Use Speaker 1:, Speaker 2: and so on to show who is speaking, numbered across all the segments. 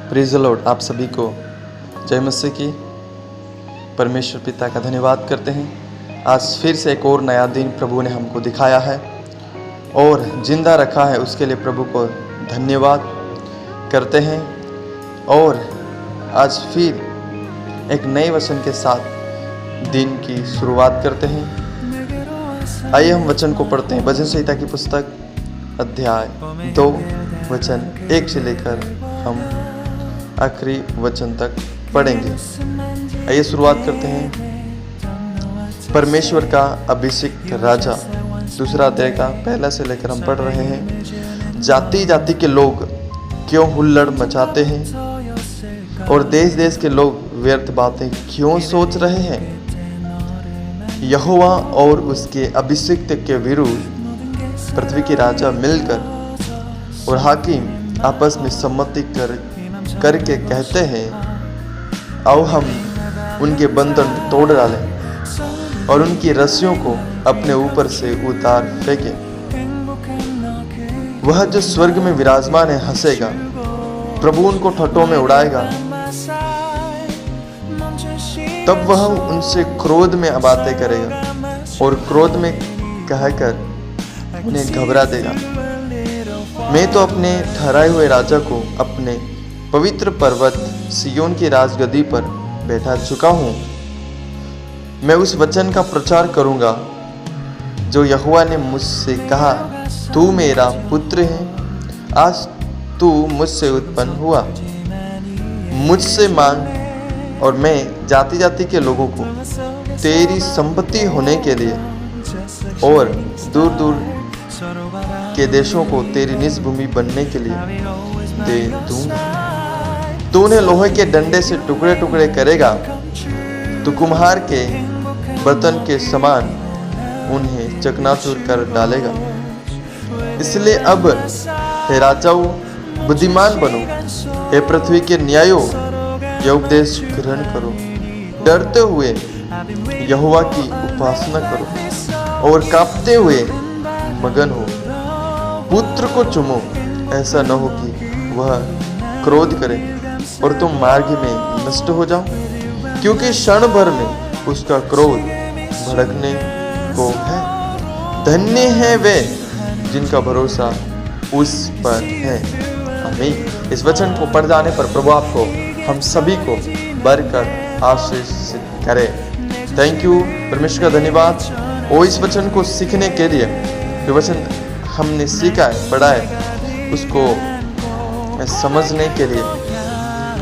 Speaker 1: Praise the Lord. आप सभी को जय मसीह की। परमेश्वर पिता का धन्यवाद करते हैं। आज फिर से एक और नया दिन प्रभु ने हमको दिखाया है और जिंदा रखा है, उसके लिए प्रभु को धन्यवाद करते हैं। और आज फिर एक नए वचन के साथ दिन की शुरुआत करते हैं। आइए हम वचन को पढ़ते हैं। भजन संहिता की पुस्तक अध्याय 2 वचन 1 से लेकर हम आखिरी वचन तक पढ़ेंगे। आइए शुरुआत करते हैं। परमेश्वर का अभिषिक्त राजा, दूसरा अध्याय का पहला से लेकर हम पढ़ रहे हैं। जाति जाति के लोग क्यों हुल्लड़ मचाते हैं और देश देश के लोग व्यर्थ बातें क्यों सोच रहे हैं। यहोवा और उसके अभिषिक्त के विरुद्ध पृथ्वी के राजा मिलकर और हाकिम आपस में सम्मति करके कहते हैं, आओ हम उनके बंधन तोड़ डालें और उनकी रस्सियों को अपने ऊपर से उतार फेंकें। वह जो स्वर्ग में विराजमान है हंसेगा, प्रभु उनको ठट्ठों में उड़ाएगा। तब वह उनसे क्रोध में बातें करेगा और क्रोध में कहकर उन्हें घबरा देगा। मैं तो अपने ठहराए हुए राजा को अपने पवित्र पर्वत सियोन की राजगद्दी पर बैठा चुका हूँ। मैं उस वचन का प्रचार करूँगा जो यहोवा ने मुझसे कहा, तू मेरा पुत्र है, आज तू मुझसे उत्पन्न हुआ। मुझसे मांग और मैं जाति जाति के लोगों को तेरी संपत्ति होने के लिए और दूर दूर के देशों को तेरी निज भूमि बनने के लिए दे दूंगा। तू उन्हें लोहे के डंडे से टुकड़े टुकड़े करेगा, तू कुम्हार के बर्तन के समान उन्हें चकनाचूर कर डालेगा। इसलिए अब हे राजाओं बुद्धिमान बनो, हे पृथ्वी के न्यायों यह उपदेश ग्रहण करो। डरते हुए यहोवा की उपासना करो और कांपते हुए मगन हो। पुत्र को चुमो, ऐसा न हो कि वह क्रोध करे और तुम मार्ग में नष्ट हो जाओ, क्योंकि क्षण भर में उसका क्रोध भड़कने को है। धन्य है वे जिनका भरोसा उस पर है। आमीन। इस वचन को पढ़ जाने पर प्रभु आपको हम सभी को बरकत आशीषित करे। Thank you. परमेश्वर का धन्यवाद। और इस वचन को सीखने के लिए जो वचन हमने सीखा है, पढ़ा है, उसको समझने के लिए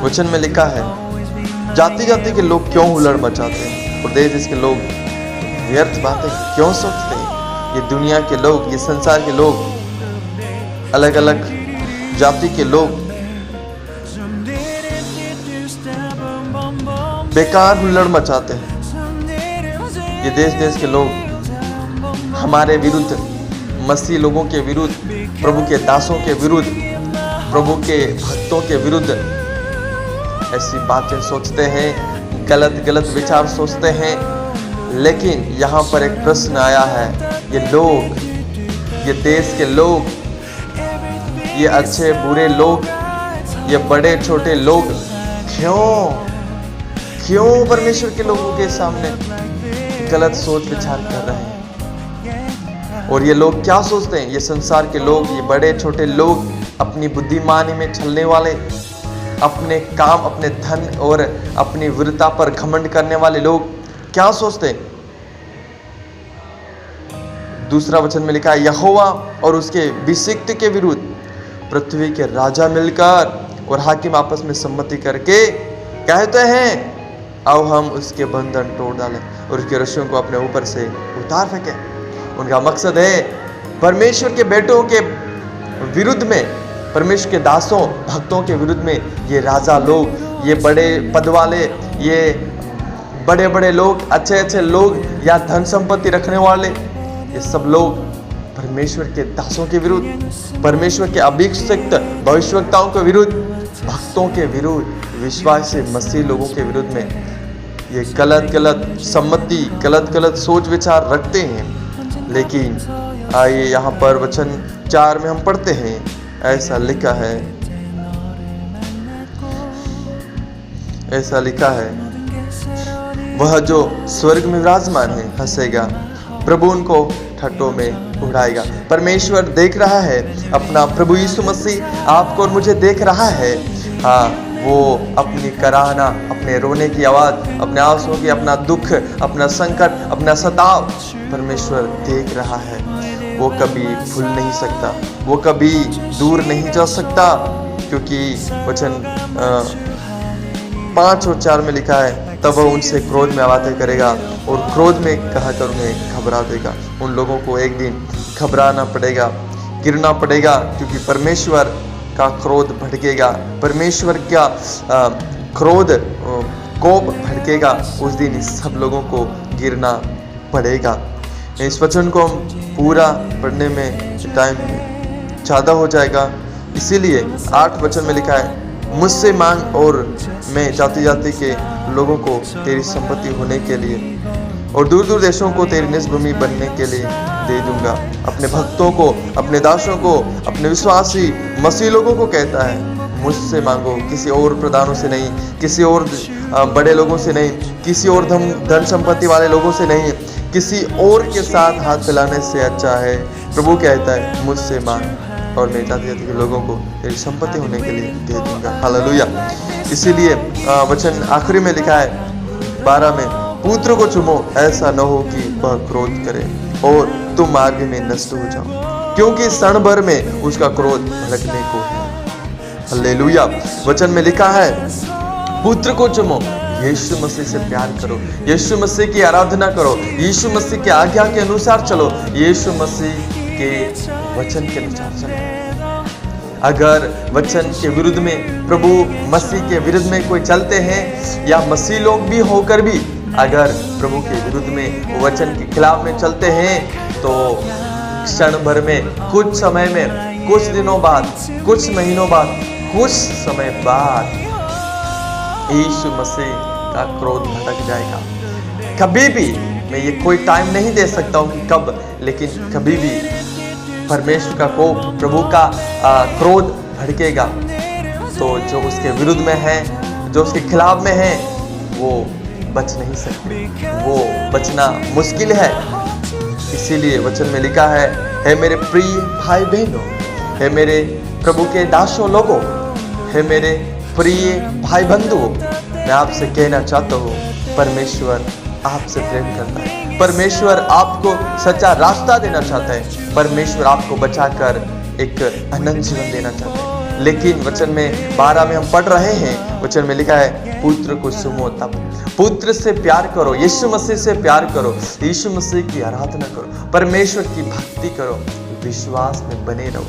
Speaker 1: वचन में लिखा है, जाति जाति के लोग क्यों हुल्लड़ मचाते हैं और देश देश के लोग व्यर्थ बातें क्यों सोचते हैं। ये दुनिया के लोग, ये संसार के लोग, अलग अलग जाति के लोग बेकार हुल्लड़ मचाते हैं। ये देश देश के लोग हमारे विरुद्ध, मसीह लोगों के विरुद्ध, प्रभु के दासों के विरुद्ध, प्रभु के भक्तों के विरुद्ध ऐसी बातें सोचते हैं, गलत गलत विचार सोचते हैं। लेकिन यहाँ पर एक प्रश्न आया है, ये लोग, ये देश के लोग, ये अच्छे बुरे लोग, ये बड़े छोटे लोग क्यों परमेश्वर के लोगों के सामने गलत सोच विचार कर रहे हैं। और ये लोग क्या सोचते हैं, ये संसार के लोग, ये बड़े छोटे लोग, अपनी बुद्धिमानी में चलने वाले, अपने काम, अपने धन और अपनी वीरता पर घमंड करने वाले लोग क्या सोचते हैं। दूसरा वचन में लिखा है, यहोवा और उसके अभिषिक्त के विरुद्ध पृथ्वी के राजा मिलकर और हाकिम आपस में सम्मति करके कहते हैं, आओ हम उसके बंधन तोड़ डालें और उसके रस्सियों को अपने ऊपर से उतार फेंकें। उनका मकसद है परमेश्वर के बेटों के विरुद्ध में, परमेश्वर के दासों भक्तों के विरुद्ध में ये राजा लोग, ये बड़े पद वाले, ये बड़े बड़े लोग, अच्छे अच्छे लोग या धन संपत्ति रखने वाले, ये सब लोग परमेश्वर के दासों के विरुद्ध, परमेश्वर के अभिषिक्त भविष्यवक्ताओं के विरुद्ध, भक्तों के विरुद्ध, विश्वासी मसीह लोगों के विरुद्ध में ये गलत गलत सम्मति, गलत गलत सोच विचार रखते हैं। लेकिन आइए यहाँ पर वचन 4 में हम पढ़ते हैं, ऐसा लिखा है, ऐसा लिखा है, वह जो स्वर्ग में विराजमान है हंसेगा, प्रभु उनको ठट्टों में उड़ाएगा। परमेश्वर देख रहा है, अपना प्रभु यीशु मसीह आपको और मुझे देख रहा है। हाँ, वो अपनी कराहना, अपने रोने की आवाज़, अपने आंसुओं की, अपना दुख, अपना संकट, अपना सताव परमेश्वर देख रहा है। वो कभी भूल नहीं सकता, वो कभी दूर नहीं जा सकता, क्योंकि वचन 5 और 4 में लिखा है, तब वह उनसे क्रोध में बातें करेगा और क्रोध में कहकर उन्हें घबरा देगा। उन लोगों को एक दिन घबराना पड़ेगा, गिरना पड़ेगा, क्योंकि परमेश्वर का क्रोध भड़केगा, परमेश्वर का क्रोध कोप भड़केगा। उस दिन सब लोगों को गिरना पड़ेगा। इस वचन को हम पूरा पढ़ने में टाइम ज़्यादा हो जाएगा, इसीलिए 8 वचन में लिखा है, मुझसे मांग और मैं जाति जाति के लोगों को तेरी संपत्ति होने के लिए और दूर दूर देशों को तेरी निज भूमि बनने के लिए दे दूंगा। अपने भक्तों को, अपने दासों को, अपने विश्वासी मसीह लोगों को कहता है, मुझसे मांगो, किसी और प्रधानों से नहीं, किसी और बड़े लोगों से नहीं, किसी और धन संपत्ति वाले लोगों से नहीं, किसी और के साथ हाथ फैलाने से अच्छा है। प्रभु कहता है, मुझसे मांग और मैं जाति जाति के लोगों को तेरी संपत्ति होने के लिए दे दूंगा। हालेलुया। इसीलिए वचन आखिरी में लिखा है 12 में, पुत्र को चुमो, ऐसा न हो कि वह क्रोध करे और तुम मार्ग में नष्ट हो जाओ, क्योंकि क्षण भर में उसका क्रोध भड़कने को है। हालेलुया। वचन में लिखा है, पुत्र को चुमो, यीशु मसीह से प्यार करो, यीशु मसीह की आराधना करो, यीशु मसीह की आज्ञा के अनुसार चलो, यीशु मसीह के वचन के अनुसार चलो। अगर वचन के विरुद्ध में, प्रभु मसीह के विरुद्ध में कोई चलते हैं, या मसीह लोग भी होकर भी अगर प्रभु के विरुद्ध में, वचन के खिलाफ में चलते हैं, तो क्षण भर में, कुछ समय में, कुछ दिनों बाद, कुछ महीनों बाद, कुछ समय बाद यीशु मसीह का क्रोध भड़क जाएगा। कभी भी, मैं ये कोई टाइम नहीं दे सकता हूँ कि कब, लेकिन कभी भी परमेश्वर का कोप, प्रभु का क्रोध भड़केगा। तो जो उसके विरुद्ध में है, जो उसके खिलाफ में है, वो बच नहीं सकते, वो बचना मुश्किल है। इसीलिए वचन में लिखा है मेरे प्रिय भाई बहनों, है मेरे प्रभु के दासों लोगों, है मेरे प्रिय भाई बंधुओं, मैं आपसे कहना चाहता हूँ, परमेश्वर आपसे प्रेम करता है, परमेश्वर आपको सच्चा रास्ता देना चाहता है, परमेश्वर आपको बचाकर एक अनंत जीवन देना चाहता है। लेकिन वचन में 12 में हम पढ़ रहे हैं, वचन में लिखा है, पुत्र को सुनो, तब पुत्र से प्यार करो, यीशु मसीह से प्यार करो, यीशु मसीह की आराधना करो, परमेश्वर की भक्ति करो, विश्वास में बने रहो,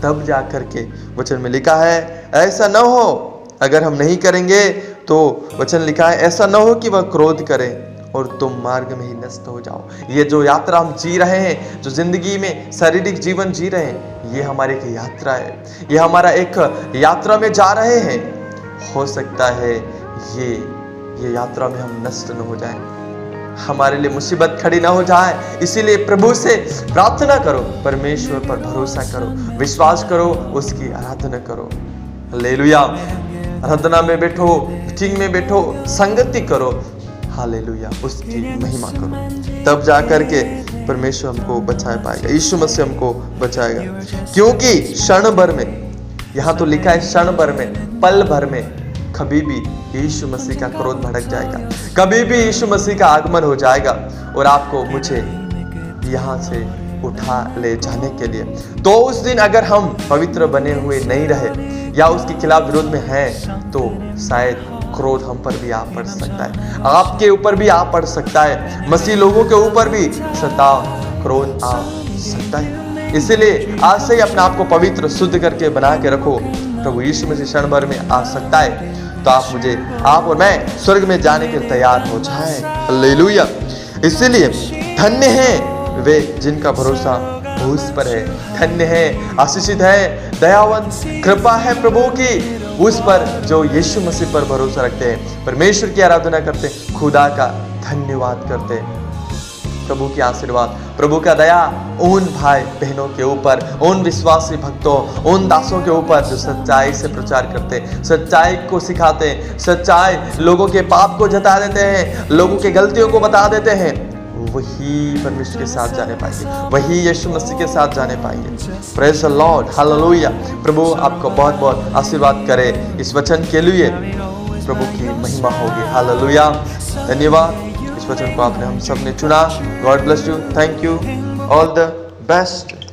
Speaker 1: तब जाकर के वचन में लिखा है, ऐसा न हो, अगर हम नहीं करेंगे तो वचन लिखा है, ऐसा न हो कि वह क्रोध करे और तुम मार्ग में ही नष्ट हो जाओ। ये जो यात्रा हम जी रहे हैं, जो जिंदगी में शारीरिक जीवन जी रहे हैं, ये हमारी एक यात्रा है, ये हमारा एक यात्रा में जा रहे हैं। हो सकता है ये यात्रा में हम नष्ट न हो जाएं, हमारे लिए मुसीबत खड़ी ना हो जाए। इसीलिए प्रभु से प्रार्थना करो, परमेश्वर पर भरोसा करो, विश्वास करो, उसकी आराधना करो। हालेलुया। आराधना में बैठो, मीटिंग में बैठो, संगति करो, हालेलुया, उसकी महिमा करो, तब जाकर के परमेश्वर हमको बचा पाएगा, यीशु मसीह हमको बचाएगा। क्योंकि क्षण भर में, यहाँ तो लिखा है क्षण भर में, पल भर में, कभी भी यीशु मसीह का क्रोध भड़क जाएगा, कभी भी यीशु मसीह का आगमन हो जाएगा और आपको मुझे यहाँ से उठा ले जाने के लिए। तो उस दिन अगर हम पवित्र बने हुए नहीं रहे या उसके खिलाफ विरोध में हैं, तो शायद क्रोध हम पर भी आ पड़ सकता है, आपके ऊपर भी आ पड़ सकता है, मसीह लोगों के ऊपर भी सताव, क्रोध आ सकता है। इसीलिए आज से ही अपने आप को पवित्र, शुद्ध करके बना के रखो। प्रभु यीशु मसीह क्षण भर में आ सकता है, तो आप और मैं स्वर्ग में जाने के लिए तैयार हो जाएं। हालेलुया। इसीलिए धन्य है वे जिनका भरोसा उस पर है, धन्य है, आशीषित है, दयावंत, कृपा है प्रभु की उस पर जो यीशु मसीह पर भरोसा रखते हैं, परमेश्वर की आराधना करते हैं, खुदा का धन्यवाद करते हैं। प्रभु की आशीर्वाद, प्रभु का दया उन भाई बहनों के ऊपर, उन विश्वासी भक्तों, उन दासों के ऊपर जो सच्चाई से प्रचार करते, सच्चाई को सिखाते, सच्चाई लोगों के पाप को जता देते हैं, लोगों की गलतियों को बता देते हैं, वही परमेश्वर के साथ जाने पाएंगे, वही यीशु मसीह के साथ जाने पाएंगे। Praise the Lord, hallelujah. प्रभु आपको बहुत बहुत आशीर्वाद करे। इस वचन के लिए प्रभु की महिमा होगी। हालेलुया। धन्यवाद, इस वचन को आपने हम सब ने चुना। God bless you, thank you, all the best.